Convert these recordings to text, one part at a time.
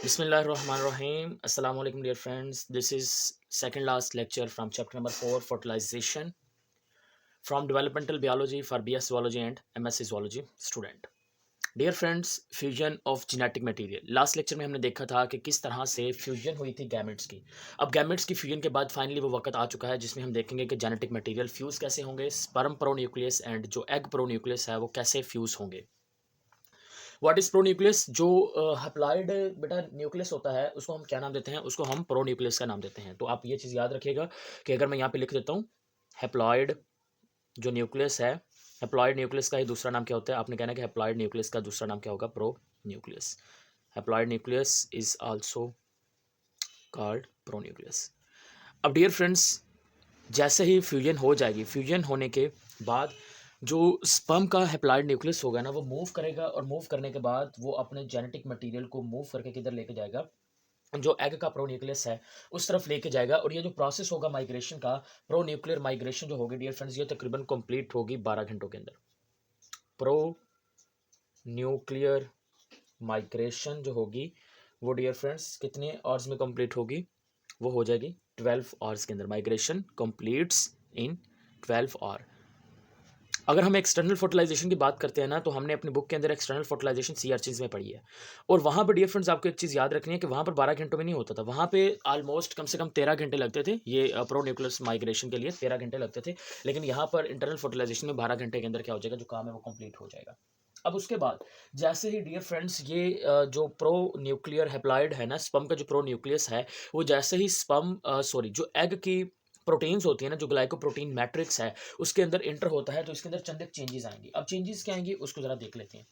Bismillahirrahmanirrahim. Assalamu alaikum, dear friends. This is second last lecture from chapter number 4, fertilization, from developmental biology for BS zoology and MS zoology student. Dear friends, fusion of genetic material. Last lecture में हमने देखा था कि किस तरह से fusion हुई थी गैमेट्स की। अब गैमेट्स की फ्यूजन के बाद फाइनली वो वक्त आ चुका है जिसमें हम देखेंगे कि जेनेटिक मटेरियल फ्यूज़ कैसे होंगे, स्पर्म प्रोन्यूक्लियस एंड जो एग प्रोन्यूक्लियस है वो कैसे फ्यूज़ होंगे। What is pronucleus? जो हैप्लॉइड बेटा न्यूक्लियस होता है उसको हम क्या नाम देते हैं? उसको हम प्रोन्यूक्लियस का नाम देते हैं। तो आप ये चीज़ याद रखिएगा कि अगर मैं यहाँ पे लिख देता हूँ हैप्लॉइड जो न्यूक्लियस है, हैप्लॉइड न्यूक्लियस का ही दूसरा नाम क्या होता है? आपने कहना है कि हैप्लॉइड न्यूक्लियस का दूसरा नाम क्या होगा? Pro nucleus. Haploid nucleus is also called pronucleus. अब डियर फ्रेंड्स, जैसे ही फ्यूजन हो जाएगी, फ्यूजन होने के बाद जो स्पर्म का हैप्लॉइड न्यूक्लियस होगा ना, वो मूव करेगा और मूव करने के बाद वो अपने जेनेटिक मटेरियल को मूव करके किधर लेके जाएगा? जो एग का प्रो न्यूक्लियस है उस तरफ लेके जाएगा। और ये जो प्रोसेस होगा माइग्रेशन का, प्रो न्यूक्लियर माइग्रेशन जो होगी डियर फ्रेंड्स, ये तकरीबन कंप्लीट होगी 12 घंटों के अंदर। प्रो न्यूक्लियर माइग्रेशन जो होगी वो डियर फ्रेंड्स कितने आवर्स में कंप्लीट होगी? वो हो जाएगी 12 आवर्स के अंदर। Migration completes in 12 hour. अगर हम एक्सटर्नल फर्टिलाइजेशन की बात करते हैं ना, तो हमने अपनी बुक के अंदर एक्सटर्नल फर्टिलाइजेशन सी आर चीज़ में पढ़ी है। और वहाँ पर डियर फ्रेंड्स आपको एक चीज़ याद रखनी है कि वहाँ पर 12 घंटों में नहीं होता था, वहाँ पे ऑलमोस्ट कम से कम 13 घंटे लगते थे। ये प्रो न्यूक्लियस माइग्रेशन के लिए 13 घंटे लगते थे, लेकिन यहाँ पर इंटरनल फर्टिलाइजेशन में 12 घंटे के अंदर क्या हो जाएगा? जो काम है वो कंप्लीट हो जाएगा। अब उसके बाद जैसे ही डियर फ्रेंड्स ये जो प्रो न्यूक्लियर हैप्लॉइड है ना, स्पर्म का जो प्रो न्यूक्लियस है, वो जैसे ही स्पर्म सॉरी जो एग की प्रोटीन्स होती है ना, जो ग्लाइकोप्रोटीन मैट्रिक्स है उसके अंदर इंटर होता है, तो इसके अंदर चंद चेंजेस आएंगी। अब चेंजेस क्या आएंगी उसको जरा देख लेते हैं।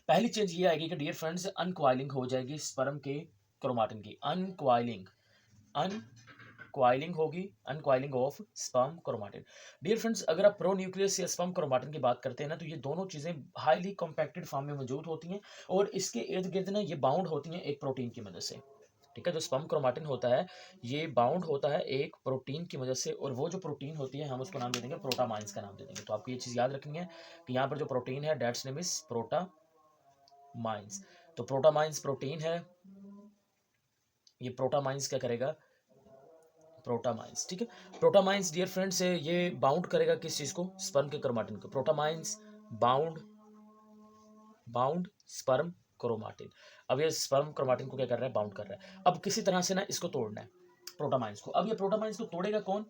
पहली चेंज ये आएगी कि डियर फ्रेंड्स अनक्वाइलिंग हो जाएगी स्पर्म के क्रोमाटिन की। अनक्वाइलिंग, अनक्वाइलिंग होगी, uncoiling of sperm chromatin. Dear friends, अगर आप प्रो न्यूक्लियस या स्पर्म क्रोमाटिन की बात करते हैं ना, तो ये दोनों चीजें हाईली कॉम्पैक्टेड फॉर्म में मौजूद होती हैं और इसके इर्द गिर्द ना ये बाउंड होती हैं एक प्रोटीन की मदद से। ठीक है, जो स्पर्म क्रोमाटिन होता है ये बाउंड होता है एक प्रोटीन की मदद से, और वो जो प्रोटीन होती है हम उसको नाम दे देंगे प्रोटामाइंस का नाम दे देंगे। तो आपको ये चीज़ याद रखनी है कि यहाँ पर जो प्रोटीन है डेट्स नेम इज प्रोटामाइंस। तो प्रोटामाइंस प्रोटीन है, ये प्रोटामाइंस क्या करेगा? प्रोटामाइंस। ठीक है, प्रोटामाइंस डियर फ्रेंड्स ये बाउंड करेगा किस चीज़ को? स्पर्म के क्रोमाटिन को। प्रोटामाइंस बाउंड, बाउंड स्पर्म क्रोमाटिन। अब ये स्पर्म क्रोमाटिन को क्या कर रहा है? बाउंड कर रहा है। अब किसी तरह से ना इसको तोड़ना है प्रोटामाइंस को। अब ये प्रोटामाइंस को तोड़ेगा कौन?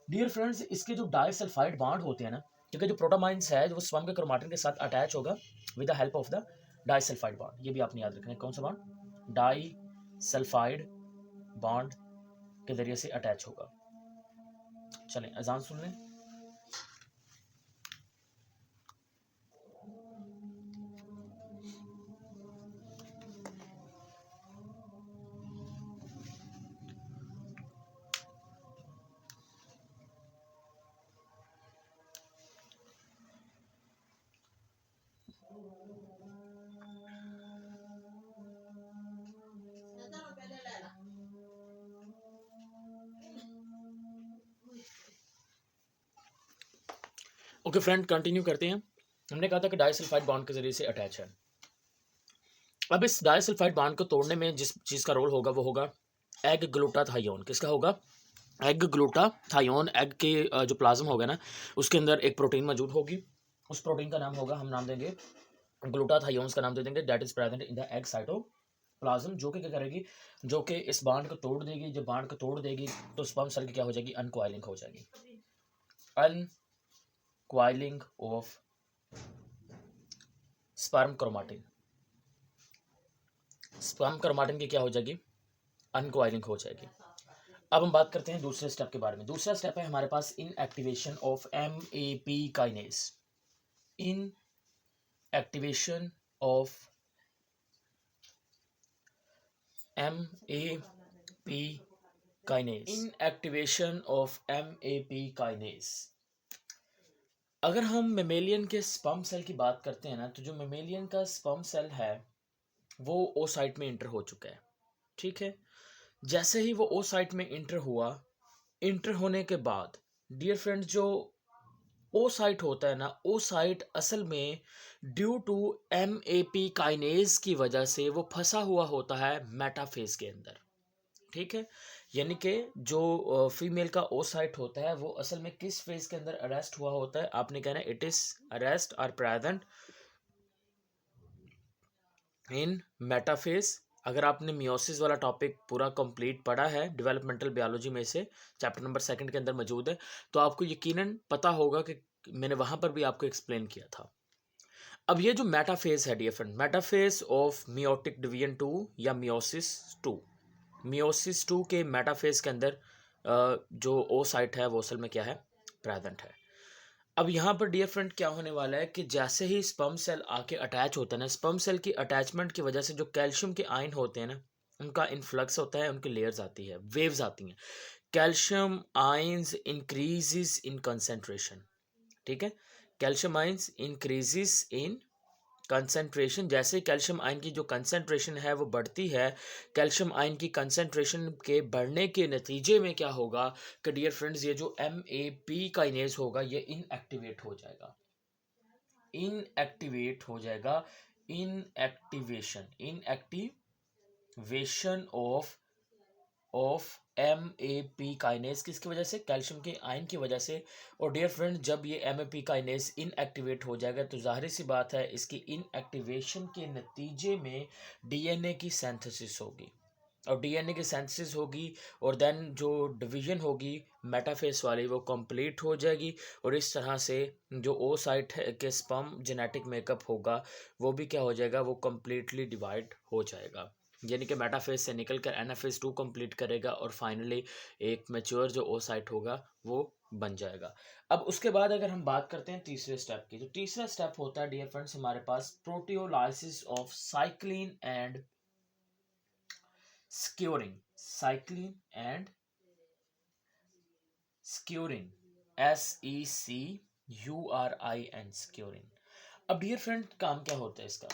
डियर फ्रेंड्स, इसके जो डाइसल्फाइड बॉन्ड होते हैं ना, क्योंकि जो प्रोटामाइंस है वो स्पर्म के क्रोमाटिन के साथ अटैच होगा with the help of the disulphide bond. ये भी आपने याद रखना है। कौन सा बॉन्ड? डाइसल्फाइड बॉन्ड के जरिए से अटैच होगा। चलें अजान सुन लें। ओके फ्रेंड, कंटिन्यू करते हैं। हमने कहा था कि डाइसल्फाइड बॉन्ड के जरिए से अटैच है। अब इस डाइसल्फाइड बॉन्ड को तोड़ने में जिस चीज़ का रोल होगा वो होगा एग ग्लूटाथायोन। किसका होगा? Egg glutathione. एग के जो प्लाज्म होगा ना उसके अंदर एक प्रोटीन मौजूद होगी। उस प्रोटीन का नाम होगा, हम नाम देंगे ग्लूटाथायोन्स का नाम दे देंगे। That is present in the egg cytoplasm, जो कि क्या करेगी? जो कि इस बांड को तोड़ देगी। जब बांड को तोड़ देगी तो स्पर्म सेल की क्या हो जाएगी? अनकॉइलिंग हो जाएगी। Uncoiling of sperm chromatin. Sperm chromatin की क्या हो जाएगी? अनकॉइलिंग हो जाएगी। अब हम बात करते हैं दूसरे स्टेप के बारे में। दूसरा स्टेप है हमारे पास inactivation of MAP kinase. Inactivation of MAP kinase. Inactivation of MAP kinase. अगर हम मेमेलियन के स्पर्म सेल की बात करते हैं ना, तो जो मेमेलियन का स्पर्म सेल है वो ओ साइट में इंटर हो चुका है। ठीक है, जैसे ही वो ओ साइट में इंटर हुआ, इंटर होने के बाद डियर फ्रेंड्स जो ओ साइट होता है ना, ओ साइट असल में ड्यू टू MAP काइनेज की वजह से वो फंसा हुआ होता है मेटाफेज के अंदर। ठीक है, यानी कि जो फीमेल का ओ साइट होता है वो असल में किस फेज के अंदर अरेस्ट हुआ होता है, आपने कहना है इट इज अरेस्ट और प्रेजेंट इन मेटाफेज। अगर आपने मियोसिस वाला टॉपिक पूरा कंप्लीट पढ़ा है डेवलपमेंटल बायोलॉजी में से, चैप्टर नंबर 2 के अंदर मौजूद है, तो आपको यकीनन पता होगा कि मैंने वहां पर भी आपको एक्सप्लेन किया था। अब ये जो मेटाफेज है dear friend, metaphase of meiotic division 2 या मियोसिस 2 के मेटाफेज के अंदर जो ओ साइट है वो असल में क्या है, प्रेजेंट है। अब यहाँ पर डियर फ्रेंड क्या होने वाला है कि जैसे ही स्पर्म सेल आके अटैच होता है ना, स्पर्म सेल की अटैचमेंट की वजह से जो कैल्शियम के आयन होते हैं ना, उनका इन्फ्लक्स होता है, उनकी लेयर्स आती है, वेव्स आती हैं। Calcium ions increases in concentration. ठीक है, calcium ions increases in concentration. जैसे कैल्शियम आयन की जो कंसंट्रेशन है वो बढ़ती है, कैल्शियम आयन की कंसंट्रेशन के बढ़ने के नतीजे में क्या होगा कि डियर फ्रेंड्स, ये जो MAP काइनेज होगा ये इनएक्टिवेट हो जाएगा, इनएक्टिवेट हो जाएगा। इनएक्टिवेशन ऑफ MAP काइनेज किसकी वजह से, कैल्शियम के आयन की वजह से। और डियर फ्रेंड, जब ये MAP काइनेज इनएक्टिवेट हो जाएगा तो जाहिर सी बात है इसकी इनएक्टिवेशन के नतीजे में DNA की सिंथेसिस होगी, और DNA की सिंथेसिस होगी, और देन जो डिवीजन होगी मेटाफेस वाली वो कंप्लीट हो जाएगी। और इस तरह से जो ओ साइट है के स्पर्म जेनेटिक मेकअप होगा वो भी क्या हो जाएगा, वो कम्प्लीटली डिवाइड हो जाएगा, यानी कि मेटाफेज से निकल कर NFS2 कंप्लीट करेगा और फाइनली एक मैच्योर जो ओ साइट होगा वो बन जाएगा। अब उसके बाद अगर हम बात करते हैं तीसरे स्टेप की, तो तीसरा स्टेप होता है डियर फ्रेंड्स हमारे पास proteolysis of cyclin and securin. Cyclin and securin, SECURIN, securin. अब डियर फ्रेंड काम क्या होता है इसका,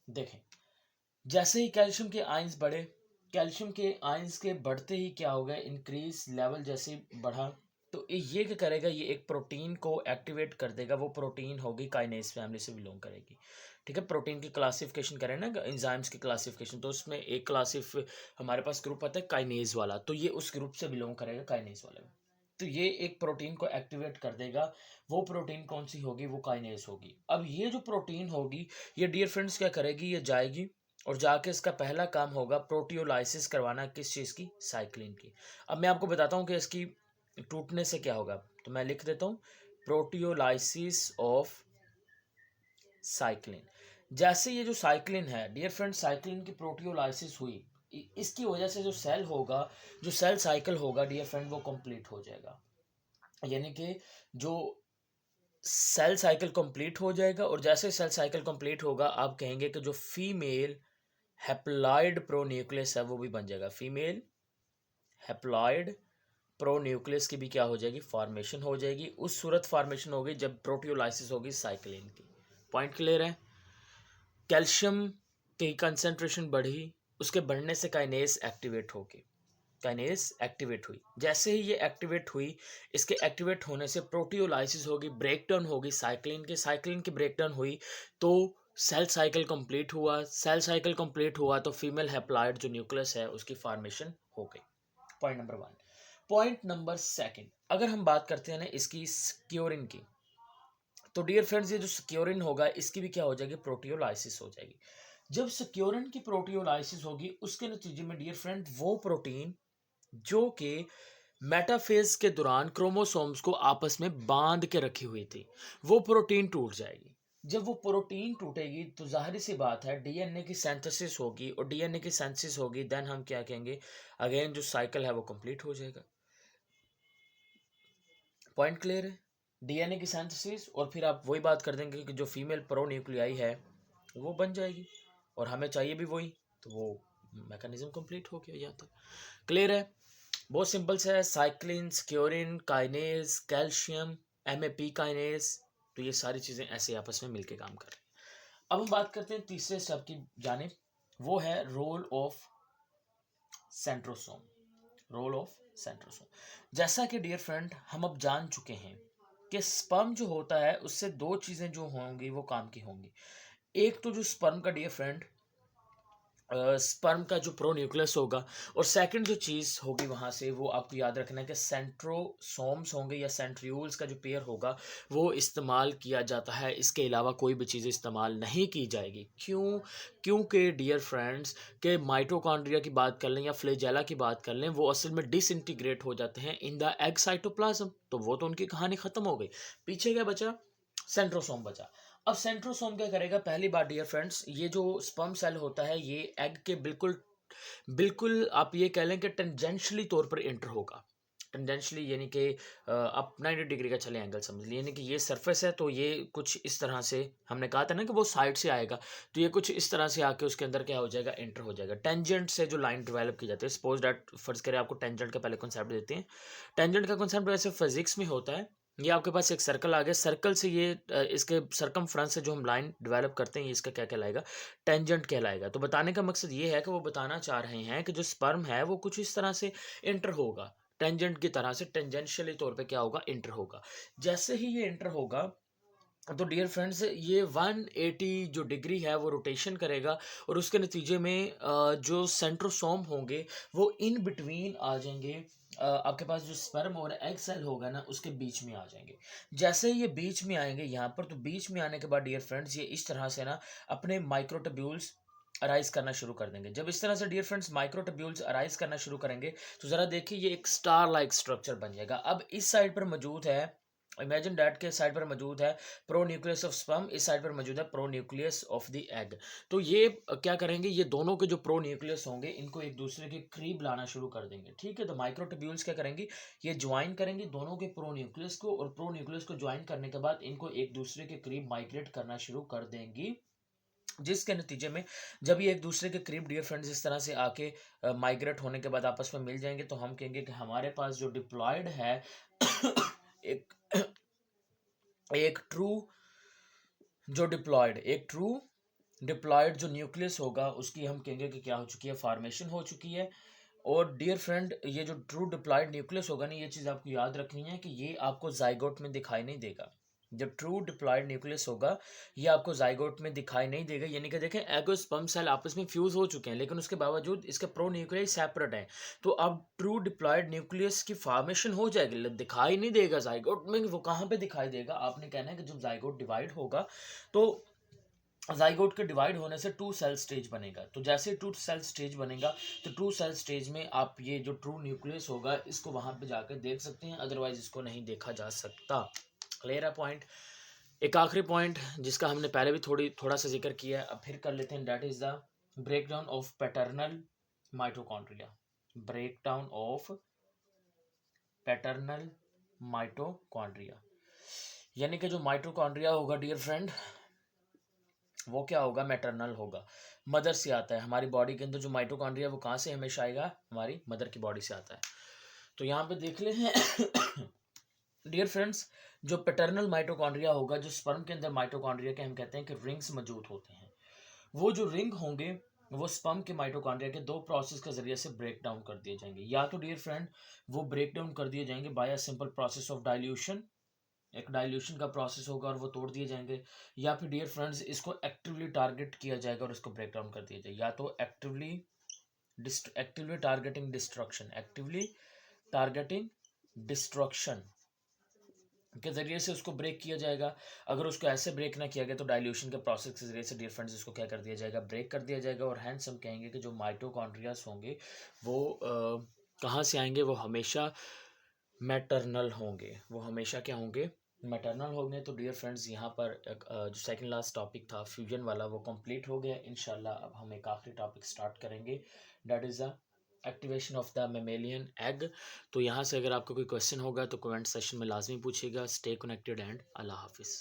देखें, जैसे ही कैल्शियम के आयंस बढ़े, कैल्शियम के आयंस के बढ़ते ही क्या होगा, इंक्रीज लेवल जैसे बढ़ा, तो ये क्या करेगा, ये एक प्रोटीन को एक्टिवेट कर देगा। वो प्रोटीन होगी काइनेज फैमिली से बिलोंग करेगी। ठीक है, प्रोटीन की क्लासिफिकेशन करें ना, एंजाइम्स की क्लासिफिकेशन, तो उसमें एक क्लासिफ हमारे पास ग्रुप आता है काइनेज वाला, तो ये उस ग्रुप से बिलोंग करेगा, काइनेज वाले में। तो ये एक प्रोटीन को एक्टिवेट कर देगा। वो प्रोटीन कौन सी होगी, वो काइनेज होगी। अब ये जो प्रोटीन होगी ये डियर फ्रेंड्स क्या करेगी, ये जाएगी और जाके इसका पहला काम होगा प्रोटियोलाइसिस करवाना, किस चीज़ की, साइक्लिन की। अब मैं आपको बताता हूँ कि इसकी टूटने से क्या होगा, तो मैं लिख देता हूँ प्रोटियोलाइसिस ऑफ साइक्लिन। जैसे ये जो साइक्लिन है डियर फ्रेंड, साइक्लिन की प्रोटियोलाइसिस हुई, इसकी वजह से जो सेल होगा, जो सेल साइकिल होगा डियर फ्रेंड, वो कंप्लीट हो जाएगा। यानी कि जो सेल साइकिल कंप्लीट हो जाएगा, और जैसे सेल साइकिल कंप्लीट होगा आप कहेंगे कि जो फीमेल हैप्लॉइड प्रोन्यूक्लियस है वो भी बन जाएगा। फीमेल हैप्लॉइड प्रोन्यूक्लियस की भी क्या हो जाएगी, फॉर्मेशन हो जाएगी। उस सूरत फॉर्मेशन होगी जब प्रोटियोलाइसिस होगी साइक्लिन की। पॉइंट क्लियर है। कैल्शियम की कंसंट्रेशन बढ़ी, उसके बढ़ने से काइनेज एक्टिवेट होगी, काइनेज एक्टिवेट हुई। जैसे ही ये एक्टिवेट हुई, इसके एक्टिवेट होने से प्रोटियोलाइसिस होगी, ब्रेकडाउन होगी साइक्लिन की ब्रेकडाउन हुई, तो सेल साइकिल कंप्लीट हुआ। सेल साइकिल कंप्लीट हुआ तो फीमेल हैप्लॉइड जो न्यूक्लियस है उसकी फॉर्मेशन हो गई। Point number 1। पॉइंट नंबर 2, अगर हम बात करते हैं ना इसकी स्क्योरिन की, तो डियर फ्रेंड्स ये जो स्क्योरिन होगा इसकी भी क्या हो जाएगी, प्रोटियोलाइसिस हो जाएगी। जब स्क्योरिन की प्रोटियोलाइसिस होगी उसके नतीजे में डियर फ्रेंड वो प्रोटीन जो कि मेटाफेज के दौरान क्रोमोसोम्स को आपस में बांध के रखी हुई थी, वो प्रोटीन टूट जाएगी। जब वो प्रोटीन टूटेगी तो जाहिर सी बात है DNA की सिंथेसिस होगी, और DNA की सिंथेसिस होगी देन हम क्या कहेंगे, अगेन जो साइकिल है वो कंप्लीट हो जाएगा। पॉइंट क्लियर है। DNA की सिंथेसिस, और फिर आप वही बात कर देंगे कि जो फीमेल प्रोन्यूक्लियाई है वो बन जाएगी, और हमें चाहिए भी वही, तो वो मैकेनिज्म कंप्लीट हो गया। यहाँ तक क्लियर है। बहुत सिंपल सा है, cyclin, securin, kinase, calcium, MAP kinase, तो ये सारी चीज़ें ऐसे आपस में मिलके काम कर रही हैं। अब हम बात करते हैं तीसरे स्टेप की जानिब, वो है role of centrosome. Role of centrosome, जैसा कि डियर फ्रेंड हम अब जान चुके हैं कि स्पर्म जो होता है उससे दो चीज़ें जो होंगी वो काम की होंगी। एक तो जो स्पर्म का डियर फ्रेंड स्पर्म का जो प्रोन्यूक्लियस होगा, और सेकंड जो चीज़ होगी वहाँ से वो आपको याद रखना है कि सेंट्रोसोम्स होंगे या सेंट्रियोल्स का जो पेयर होगा वो इस्तेमाल किया जाता है। इसके अलावा कोई भी चीज़ इस्तेमाल नहीं की जाएगी। क्यों? क्योंकि डियर फ्रेंड्स के माइटोकॉन्ड्रिया की बात कर लें या फ्लैजेला की बात कर लें, वो असल में डिसइंटीग्रेट हो जाते हैं इन द एग साइटोप्लाज्म। तो वो तो उनकी कहानी ख़त्म हो गई। पीछे क्या बचा? सेंट्रोसोम बचा। अब सेंट्रोसोम क्या करेगा? पहली बात डियर फ्रेंड्स, ये जो स्पर्म सेल होता है ये एग के बिल्कुल बिल्कुल आप ये कह लें कि टेंजेंशियली तौर पर एंटर होगा। टेंजेंशियली यानी कि आप 90 डिग्री का चले एंगल समझ लीजिए, यानी कि ये सरफेस है तो ये कुछ इस तरह से, हमने कहा था ना कि वो साइड से आएगा, तो ये कुछ इस तरह से आके उसके अंदर क्या हो जाएगा? एंटर हो जाएगा। टेंजेंट से जो लाइन डेवलप की जाती है, सपोज दैट फर्ज करें आपको टेंजेंट का पहले कॉन्सेप्ट देते हैं। टेंजेंट का कॉन्सेप्ट वैसे फिजिक्स में होता है। ये आपके पास एक सर्कल आ गया, सर्कल से ये इसके सरकमफ्रेंस से जो हम लाइन डेवलप करते हैं ये इसका क्या कहलाएगा? टेंजेंट कहलाएगा। तो बताने का मकसद ये है कि वो बताना चाह रहे हैं कि जो स्पर्म है वो कुछ इस तरह से इंटर होगा, टेंजेंट की तरह से, टेंजेंशियली तौर पे क्या होगा? इंटर होगा। जैसे ही ये इंटर होगा तो डियर फ्रेंड्स ये 180 जो डिग्री है वो रोटेशन करेगा, और उसके नतीजे में जो सेंट्रोसोम होंगे वो इन बिटवीन आ जाएंगे। आपके पास जो स्पर्म और एग सेल होगा ना उसके बीच में आ जाएंगे। जैसे ही ये बीच में आएंगे यहाँ पर, तो बीच में आने के बाद डियर फ्रेंड्स ये इस तरह से ना अपने माइक्रोट्यूब्यूल्स अराइज करना शुरू कर देंगे। जब इस तरह से डियर फ्रेंड्स माइक्रोट्यूब्यूल्स अराइज करना शुरू करेंगे तो ज़रा देखिए ये एक स्टार लाइक स्ट्रक्चर बन जाएगा। अब इस साइड पर मौजूद है, इमेजिन डैट के साइड पर मौजूद है प्रो न्यूक्लियस ऑफ स्पर्म, इस साइड पर मौजूद है pro nucleus of the egg. तो ये क्या करेंगे? ये दोनों के जो प्रो न्यूक्लियस होंगे इनको एक दूसरे के करीब लाना शुरू कर देंगे। ठीक है, तो माइक्रोट्यूब्यूल्स क्या करेंगे? ये ज्वाइन करेंगे दोनों के प्रो न्यूक्लियस को, और प्रो न्यूक्लियस को ज्वाइन करने के बाद इनको एक दूसरे के करीब माइग्रेट करना शुरू कर देंगी, जिसके नतीजे में जब ये एक दूसरे के करीब डियर फ्रेंड्स इस तरह से आके माइग्रेट होने के बाद आपस में मिल जाएंगे, तो हम कहेंगे कि हमारे पास जो डिप्लॉयड है एक एक ट्रू एक ट्रू डिप्लॉयड जो न्यूक्लियस होगा उसकी हम कहेंगे कि क्या हो चुकी है? फॉर्मेशन हो चुकी है। और डियर फ्रेंड ये जो ट्रू डिप्लॉयड न्यूक्लियस होगा ना, ये चीज़ आपको याद रखनी है कि ये आपको जाइगोट में दिखाई नहीं देगा। जब ट्रू डिप्लॉयड न्यूक्लियस होगा ये आपको जाइगोट में दिखाई नहीं देगा, यानी कि देखें एग और स्पर्म सेल आपस में फ्यूज हो चुके हैं लेकिन उसके बावजूद इसके प्रो न्यूक्लियाई सेपरेट हैं। तो अब ट्रू डिप्लॉयड न्यूक्लियस की फॉर्मेशन हो जाएगी, दिखाई नहीं देगा जाइगोट में। वो कहाँ पे दिखाई देगा? आपने कहना है कि जब जाइगोट डिवाइड होगा तो जाइगोट के डिवाइड होने से टू सेल स्टेज बनेगा। तो जैसे टू सेल स्टेज बनेगा तो टू सेल स्टेज में आप ये जो ट्रू न्यूक्लियस होगा इसको वहां पे जाकर देख सकते हैं, अदरवाइज इसको नहीं देखा जा सकता। क्लियर है पॉइंट? एक आखिरी पॉइंट जिसका हमने पहले भी थोड़ा सा जिक्र किया है, अब फिर कर लेते हैं, that is the breakdown of paternal mitochondria. Breakdown of paternal mitochondria, यानी कि जो माइटोकॉन्ड्रिया होगा डियर फ्रेंड वो क्या होगा? मैटरनल होगा, मदर से आता है। हमारी बॉडी के अंदर जो माइटोकॉन्ड्रिया वो कहाँ से हमेशा आएगा? हमारी मदर की बॉडी से आता है। तो यहाँ पे देख ले हैं डियर फ्रेंड्स, जो पैटर्नल माइटोकॉन्ड्रिया होगा, जो स्पर्म के अंदर माइटोकॉन्ड्रिया के हम कहते हैं कि रिंग्स मौजूद होते हैं, वो जो रिंग होंगे वो स्पर्म के माइटोकॉन्ड्रिया के दो प्रोसेस के जरिए से ब्रेक डाउन कर दिए जाएंगे। या तो डियर फ्रेंड वो ब्रेक डाउन कर दिए जाएंगे by a simple process of dilution, एक डाइल्यूशन का प्रोसेस होगा और वो तोड़ दिए जाएंगे, या फिर डियर फ्रेंड्स इसको एक्टिवली टारगेट किया जाएगा और इसको ब्रेक डाउन कर दिया जाएगा। या तो actively targeting destruction, actively targeting destruction के जरिए से उसको ब्रेक किया जाएगा। अगर उसको ऐसे ब्रेक ना किया गया तो डाइल्यूशन के प्रोसेस के जरिए से डियर फ्रेंड्स इसको क्या कर दिया जाएगा? ब्रेक कर दिया जाएगा। और हैंस हम कहेंगे कि जो माइटोकॉन्ड्रियास होंगे वो कहाँ से आएंगे? वो हमेशा मैटरनल होंगे। वो हमेशा क्या होंगे? मैटरनल होंगे। तो डियर फ्रेंड्स यहाँ पर जो सेकंड लास्ट टॉपिक था फ्यूजन वाला वो कंप्लीट हो गया। इंशाल्लाह अब हम एक आखिरी टॉपिक स्टार्ट करेंगे, that is the activation of the mammalian egg. तो यहाँ से अगर आपको कोई क्वेश्चन होगा तो कमेंट सेक्शन में लाजमी पूछिएगा। स्टे कनेक्टेड एंड अल्लाह हाफिज़।